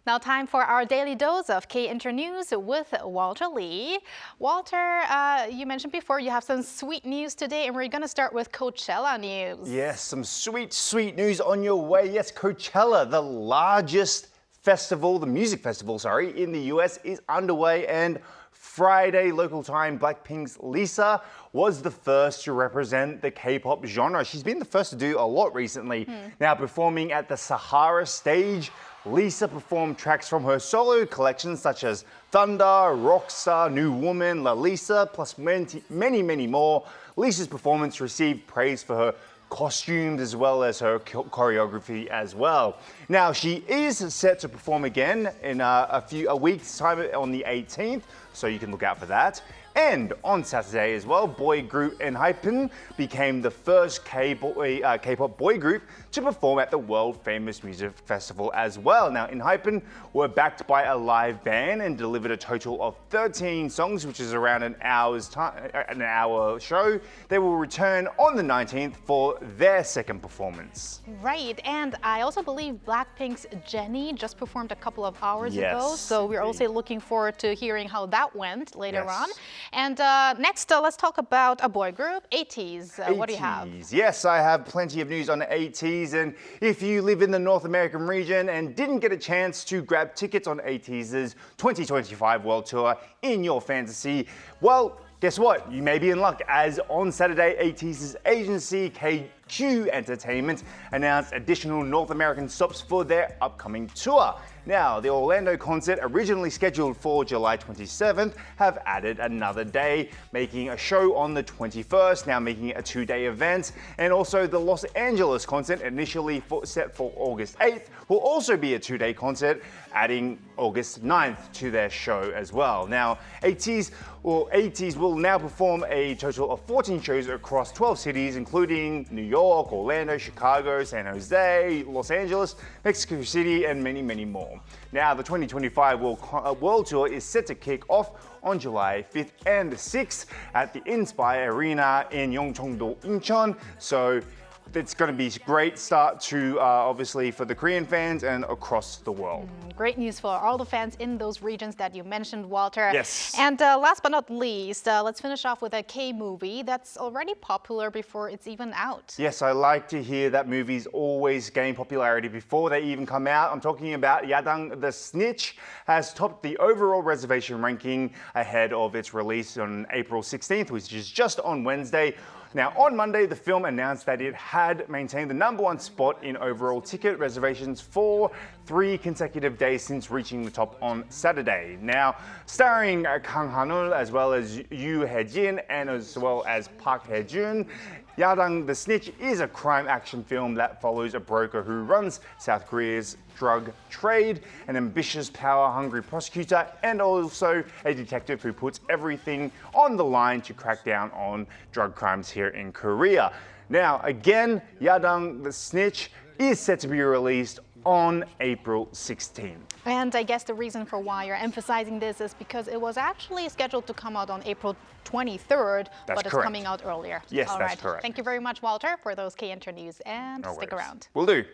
Now time for our daily dose of K-Inter News with Walter Lee. Walter, you mentioned before you have some sweet news today, and we're going to start with Coachella news. Yes, some sweet news on your way. Yes, Coachella, the largest festival, the music festival, sorry, in the US is underway, and Friday local time, BLACKPINK's Lisa was the first to represent the K-pop genre. She's been the first to do a lot recently. Now performing at the Sahara Stage, Lisa performed tracks from her solo collections such as Thunder, Rockstar, New Woman, Lalisa, plus many more. Lisa's performance received praise for her costumes as well as her choreography as well. Now she is set to perform again in a week's time on the 18th, so you can look out for that. And on Saturday as well, boy group ENHYPEN became the first K-pop boy group to perform at the world-famous music festival as well. Now, ENHYPEN were backed by a live band and delivered a total of 13 songs, which is around an hour show. They will return on the 19th for their second performance. Right, and I also believe BLACKPINK's Jennie just performed a couple of hours ago, so we're also looking forward to hearing how that went later on. And next, let's talk about a boy group, ATEEZ. What do you have? Yes, I have plenty of news on ATEEZ, and if you live in the North American region and didn't get a chance to grab tickets on ATEEZ's 2025 World Tour in your fantasy, well, guess what? You may be in luck, as on Saturday, ATEEZ's agency, KQ Entertainment, announced additional North American stops for their upcoming tour. Now, the Orlando concert, originally scheduled for July 27th, have added another day, making a show on the 21st, now making it a two-day event. And also the Los Angeles concert, initially set for August 8th, will also be a two-day concert, adding August 9th to their show as well. Now, ATEEZ will now perform a total of 14 shows across 12 cities, including New York, Orlando, Chicago, San Jose, Los Angeles, Mexico City, and many more. Now, the 2025 World Tour is set to kick off on July 5th and 6th at the Inspire Arena in Yeongcheon-do, Incheon. So it's going to be a great start to, obviously, for the Korean fans and across the world. Great news for all the fans in those regions that you mentioned, Walter. Yes. And last but not least, let's finish off with a K-movie that's already popular before it's even out. Yes, I like to hear that movies always gain popularity before they even come out. I'm talking about Yadang the Snitch has topped the overall reservation ranking ahead of its release on April 16th, which is just on Wednesday. Now, on Monday, the film announced that it had maintained the #1 spot in overall ticket reservations for 3 consecutive days since reaching the top on Saturday. Now, starring Kang Han-ul as well as Yoo Hae-jin and as well as Park Hae-jun, Yadang the Snitch is a crime action film that follows a broker who runs South Korea's drug trade, an ambitious, power-hungry prosecutor, and also a detective who puts everything on the line to crack down on drug crimes here in Korea. Now, again, Yadang the Snitch is set to be released on April 16th. And I guess the reason for why you're emphasizing this is because it was actually scheduled to come out on April 23rd, but it's coming out earlier. Yes, All that's right. correct. Thank you very much, Walter, for those K-Inter News, and No stick worries. around. Will do.